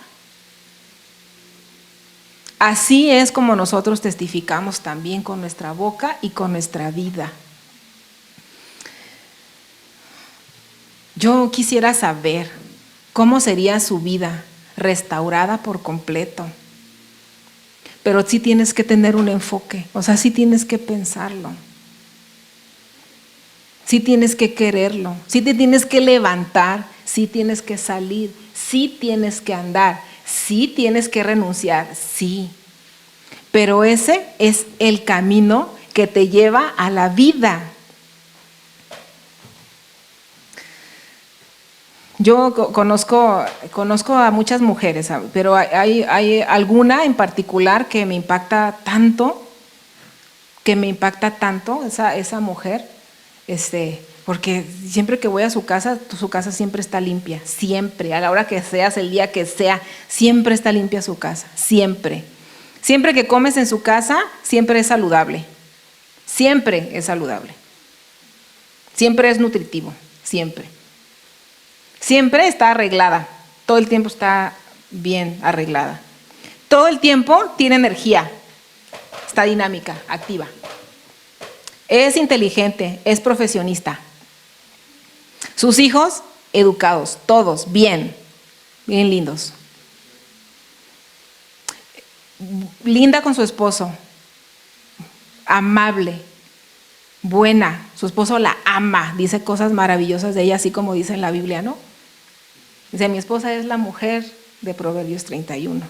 Así es como nosotros testificamos también con nuestra boca y con nuestra vida. Yo quisiera saber cómo sería su vida restaurada por completo. Pero sí tienes que tener un enfoque, o sea, sí tienes que pensarlo. Sí tienes que quererlo, sí te tienes que levantar, sí tienes que salir, sí tienes que andar, sí tienes que renunciar, sí. Pero ese es el camino que te lleva a la vida. Yo conozco a muchas mujeres, pero hay alguna en particular que me impacta tanto, esa mujer, porque siempre que voy a su casa siempre está limpia, siempre, a la hora que seas, el día que sea, siempre está limpia su casa, siempre. Siempre que comes en su casa, siempre es saludable, siempre es saludable, siempre es nutritivo, siempre. Siempre está arreglada, todo el tiempo está bien arreglada. Todo el tiempo tiene energía, está dinámica, activa. Es inteligente, es profesionista. Sus hijos, educados, todos, bien lindos. Linda con su esposo, amable, buena. Su esposo la ama, dice cosas maravillosas de ella, así como dice en la Biblia, ¿no? Dice, mi esposa es la mujer de Proverbios 31.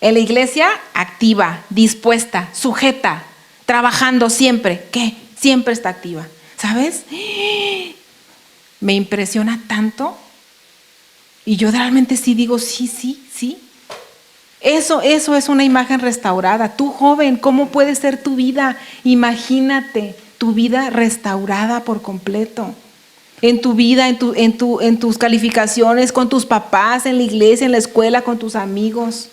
En la iglesia, activa, dispuesta, sujeta, trabajando siempre. ¿Qué? Siempre está activa. ¿Sabes? Me impresiona tanto. Y yo realmente sí digo, sí. Eso es una imagen restaurada. Tú, joven, ¿cómo puede ser tu vida? Imagínate tu vida restaurada por completo. En tu vida, en tus calificaciones, con tus papás, en la iglesia, en la escuela, con tus amigos.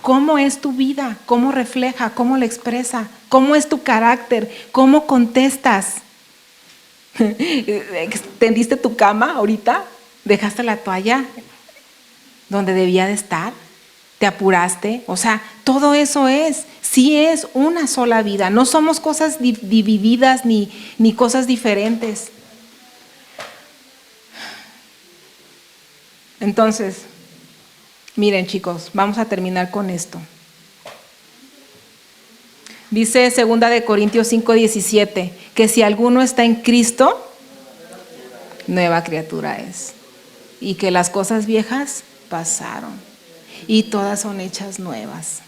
¿Cómo es tu vida? ¿Cómo refleja? ¿Cómo la expresa? ¿Cómo es tu carácter? ¿Cómo contestas? ¿Tendiste tu cama ahorita? ¿Dejaste la toalla donde debía de estar? ¿Te apuraste? O sea, todo eso sí es una sola vida. No somos cosas divididas ni cosas diferentes. Entonces, miren chicos, vamos a terminar con esto. Dice 2 Corintios 5:17, que si alguno está en Cristo, nueva criatura es. Y que las cosas viejas pasaron y todas son hechas nuevas.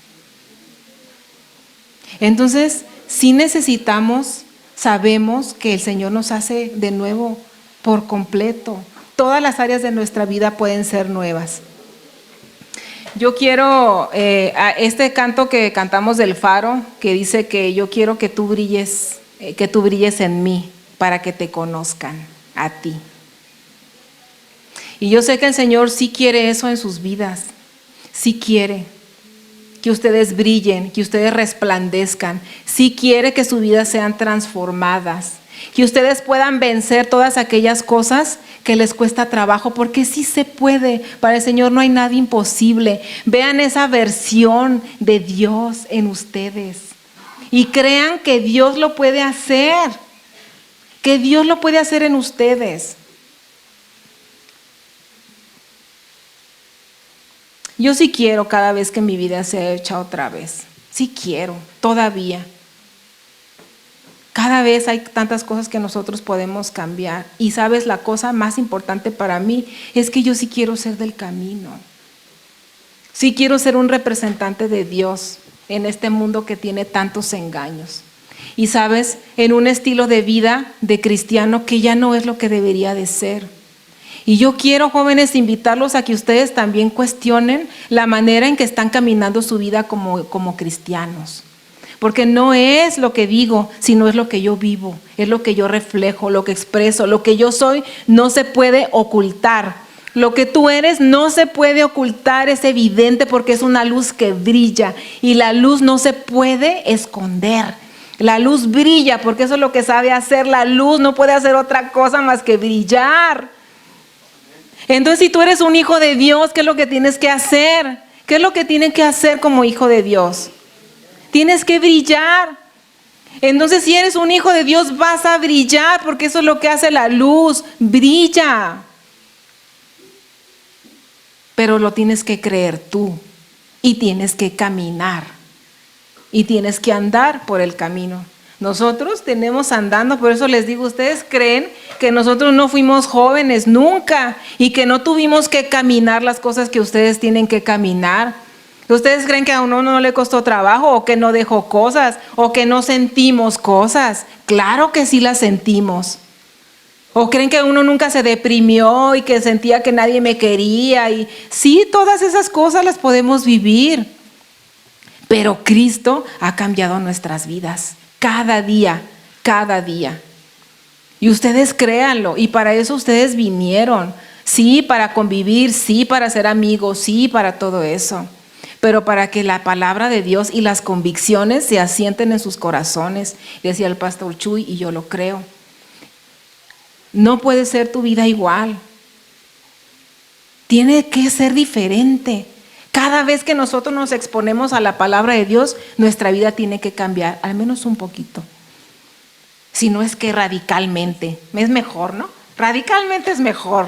Entonces, sí necesitamos, sabemos que el Señor nos hace de nuevo por completo. Todas las áreas de nuestra vida pueden ser nuevas. Yo quiero, este canto que cantamos del Faro, que dice que yo quiero que tú brilles en mí para que te conozcan a ti. Y yo sé que el Señor sí quiere eso en sus vidas, sí quiere que ustedes brillen, que ustedes resplandezcan, sí quiere que sus vidas sean transformadas, que ustedes puedan vencer todas aquellas cosas que les cuesta trabajo, porque sí se puede. Para el Señor no hay nada imposible. Vean esa versión de Dios en ustedes y crean que Dios lo puede hacer, que Dios lo puede hacer en ustedes. Yo sí quiero cada vez que mi vida sea hecha otra vez. Sí quiero, todavía. Cada vez hay tantas cosas que nosotros podemos cambiar. Y sabes, la cosa más importante para mí es que yo sí quiero ser del camino. Sí quiero ser un representante de Dios en este mundo que tiene tantos engaños. Y sabes, en un estilo de vida de cristiano que ya no es lo que debería de ser. Y yo quiero, jóvenes, invitarlos a que ustedes también cuestionen la manera en que están caminando su vida como cristianos. Porque no es lo que digo, sino es lo que yo vivo, es lo que yo reflejo, lo que expreso, lo que yo soy no se puede ocultar. Lo que tú eres no se puede ocultar, es evidente porque es una luz que brilla y la luz no se puede esconder. La luz brilla porque eso es lo que sabe hacer. La luz no puede hacer otra cosa más que brillar. Entonces, si tú eres un hijo de Dios, ¿qué es lo que tienes que hacer? ¿Qué es lo que tienes que hacer como hijo de Dios? Tienes que brillar. Entonces, si eres un hijo de Dios, vas a brillar, porque eso es lo que hace la luz, brilla. Pero lo tienes que creer tú y tienes que caminar y tienes que andar por el camino. Nosotros tenemos andando, por eso les digo, ustedes creen que nosotros no fuimos jóvenes nunca y que no tuvimos que caminar las cosas que ustedes tienen que caminar. ¿Ustedes creen que a uno no le costó trabajo o que no dejó cosas o que no sentimos cosas? Claro que sí las sentimos. ¿O creen que uno nunca se deprimió y que sentía que nadie me quería? Y sí, todas esas cosas las podemos vivir. Pero Cristo ha cambiado nuestras vidas. Cada día, cada día. Y ustedes créanlo, y para eso ustedes vinieron. Sí, para convivir, sí, para ser amigos, sí, para todo eso. Pero para que la palabra de Dios y las convicciones se asienten en sus corazones, decía el pastor Chuy, y yo lo creo. No puede ser tu vida igual. Tiene que ser diferente. Cada vez que nosotros nos exponemos a la palabra de Dios, nuestra vida tiene que cambiar, al menos un poquito. Si no es que radicalmente, es mejor, ¿no? Radicalmente es mejor.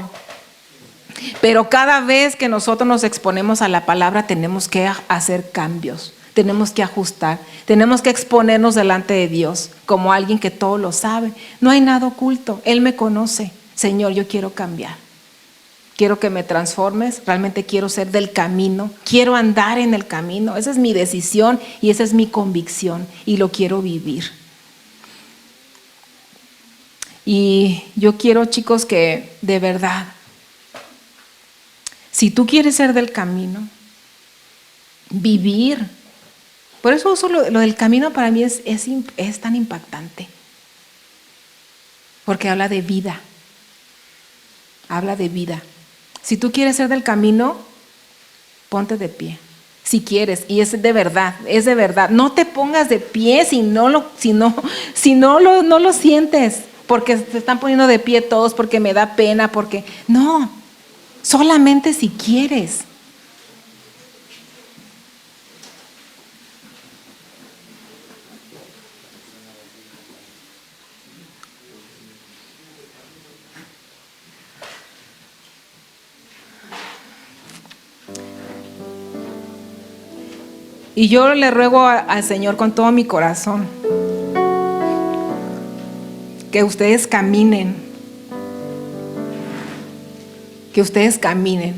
Pero cada vez que nosotros nos exponemos a la palabra, tenemos que hacer cambios, tenemos que ajustar, tenemos que exponernos delante de Dios como alguien que todo lo sabe. No hay nada oculto, Él me conoce. Señor, yo quiero cambiar. Quiero que me transformes, realmente quiero ser del camino, quiero andar en el camino. Esa es mi decisión y esa es mi convicción y lo quiero vivir. Y yo quiero, chicos, que de verdad, si tú quieres ser del camino, vivir. Por eso uso lo del camino, para mí es tan impactante. Porque habla de vida. Habla de vida. Si tú quieres ser del camino, ponte de pie. Si quieres, y es de verdad, es de verdad. No te pongas de pie si no lo sientes, porque se están poniendo de pie todos, porque me da pena, porque no, solamente si quieres. Y yo le ruego al Señor con todo mi corazón que ustedes caminen, que ustedes caminen.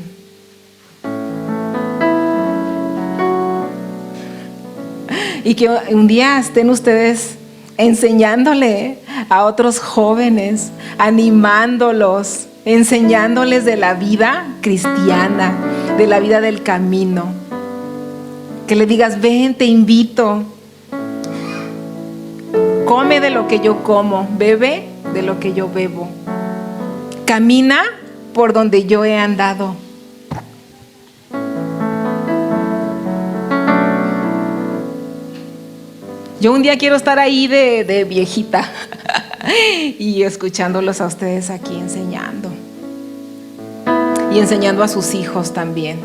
Y que un día estén ustedes enseñándole a otros jóvenes, animándolos, enseñándoles de la vida cristiana, de la vida del camino. Que le digas: ven, te invito, come de lo que yo como, bebe de lo que yo bebo, camina por donde yo he andado. Yo un día quiero estar ahí de viejita y escuchándolos a ustedes aquí enseñando. Y enseñando a sus hijos también.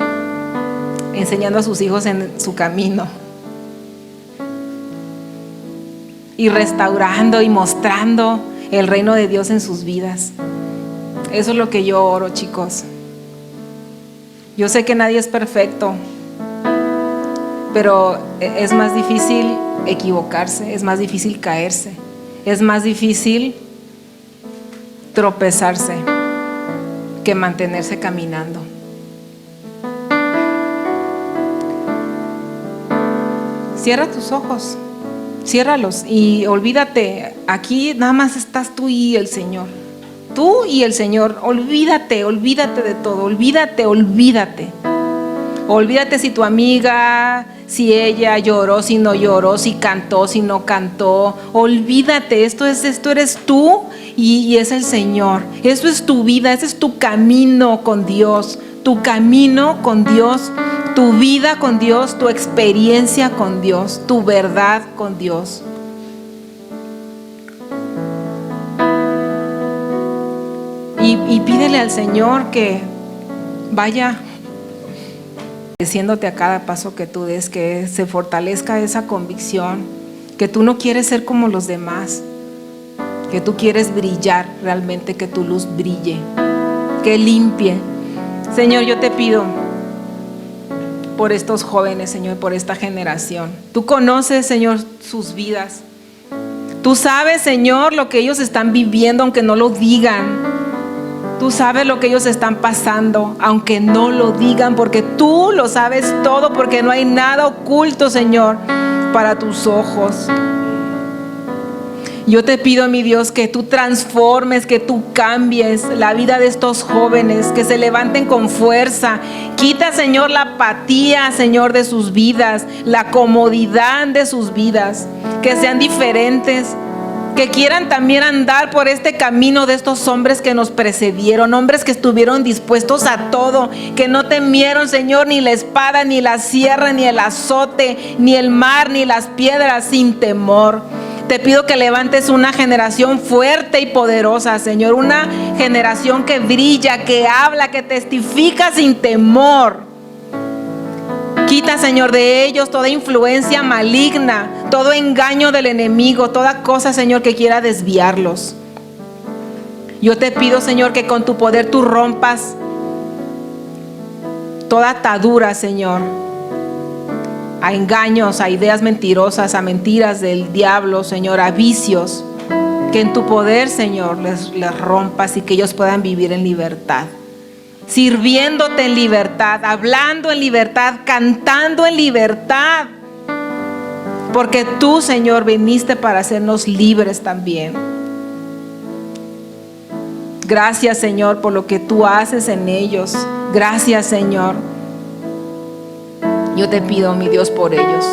Enseñando a sus hijos en su camino. Y restaurando y mostrando el reino de Dios en sus vidas. Eso es lo que yo oro, chicos. Yo sé que nadie es perfecto, pero es más difícil equivocarse, es más difícil caerse, es más difícil tropezarse que mantenerse caminando. Cierra tus ojos, ciérralos y olvídate. Aquí nada más estás tú y el Señor. Tú y el Señor. Olvídate de todo. Olvídate. Olvídate si tu amiga, si ella lloró, si no lloró, si cantó, si no cantó. Olvídate. Esto eres tú y es el Señor. Eso es tu vida. Ese es tu camino con Dios. Tu camino con Dios. Tu vida con Dios, tu experiencia con Dios, tu verdad con Dios. Y pídele al Señor que vaya diciéndote a cada paso que tú des, que se fortalezca esa convicción, que tú no quieres ser como los demás, que tú quieres brillar realmente, que tu luz brille, que limpie. Señor, yo te pido por estos jóvenes, Señor, por esta generación. Tú conoces, Señor, sus vidas. Tú sabes, Señor, lo que ellos están viviendo, aunque no lo digan. Tú sabes lo que ellos están pasando, aunque no lo digan, porque tú lo sabes todo, porque no hay nada oculto, Señor, para tus ojos. Yo te pido, mi Dios, que tú transformes, que tú cambies la vida de estos jóvenes, que se levanten con fuerza. Quita, Señor, la apatía, Señor, de sus vidas, la comodidad de sus vidas, que sean diferentes, que quieran también andar por este camino de estos hombres que nos precedieron, hombres que estuvieron dispuestos a todo, que no temieron, Señor, ni la espada, ni la sierra, ni el azote, ni el mar, ni las piedras, sin temor. Te pido que levantes una generación fuerte y poderosa, Señor, una generación que brilla, que habla, que testifica sin temor. Quita, Señor, de ellos toda influencia maligna, todo engaño del enemigo, toda cosa, Señor, que quiera desviarlos. Yo te pido, Señor, que con tu poder tú rompas toda atadura, Señor, a engaños, a ideas mentirosas, a mentiras del diablo, Señor, a vicios. Que en tu poder, Señor, les rompas y que ellos puedan vivir en libertad. Sirviéndote en libertad, hablando en libertad, cantando en libertad. Porque tú, Señor, viniste para hacernos libres también. Gracias, Señor, por lo que tú haces en ellos. Gracias, Señor. Yo te pido, mi Dios, por ellos,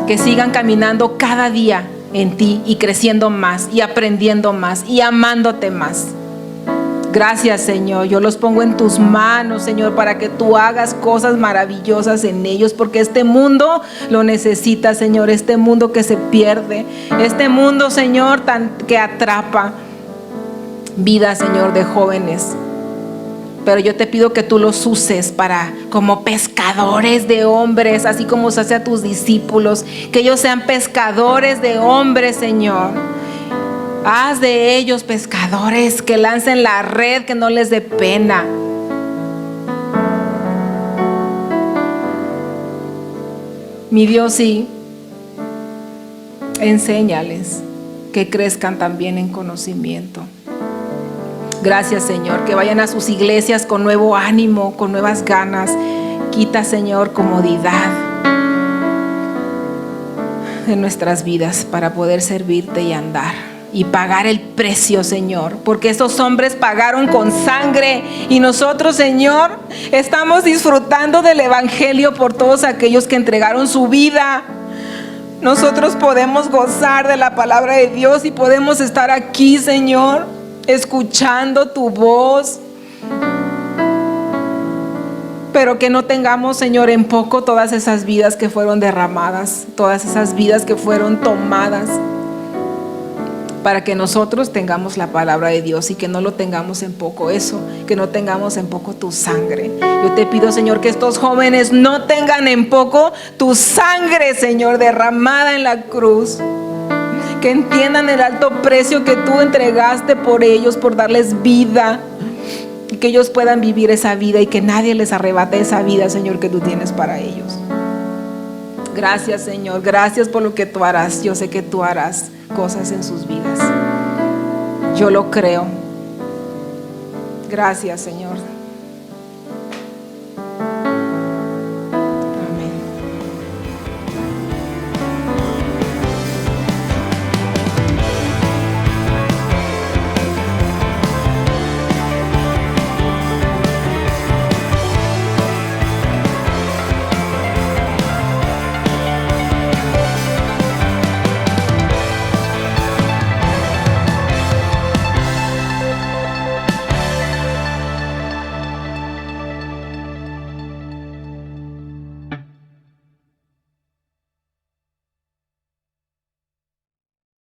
que sigan caminando cada día en ti y creciendo más y aprendiendo más y amándote más. Gracias, Señor. Yo los pongo en tus manos, Señor, para que tú hagas cosas maravillosas en ellos, porque este mundo lo necesita, Señor. Este mundo que se pierde, este mundo, Señor, que atrapa vida, Señor, de jóvenes. Pero yo te pido que tú los uses como pescadores de hombres, así como se hace a tus discípulos, que ellos sean pescadores de hombres, Señor. Haz de ellos pescadores que lancen la red, que no les dé pena. Mi Dios, sí, enséñales que crezcan también en conocimiento. Gracias, Señor, que vayan a sus iglesias con nuevo ánimo, con nuevas ganas. Quita, Señor, comodidad de nuestras vidas para poder servirte y andar y pagar el precio, Señor, porque esos hombres pagaron con sangre y nosotros, Señor, estamos disfrutando del evangelio por todos aquellos que entregaron su vida. Nosotros podemos gozar de la palabra de Dios y podemos estar aquí, Señor, escuchando tu voz, pero que no tengamos, Señor, en poco todas esas vidas que fueron derramadas, todas esas vidas que fueron tomadas, para que nosotros tengamos la palabra de Dios y que no lo tengamos en poco eso, que no tengamos en poco tu sangre. Yo te pido, Señor, que estos jóvenes no tengan en poco tu sangre, Señor, derramada en la cruz. Que entiendan el alto precio que tú entregaste por ellos, por darles vida, y que ellos puedan vivir esa vida y que nadie les arrebate esa vida, Señor, que tú tienes para ellos. Gracias, Señor, gracias por lo que tú harás. Yo sé que tú harás cosas en sus vidas. Yo lo creo. Gracias, Señor.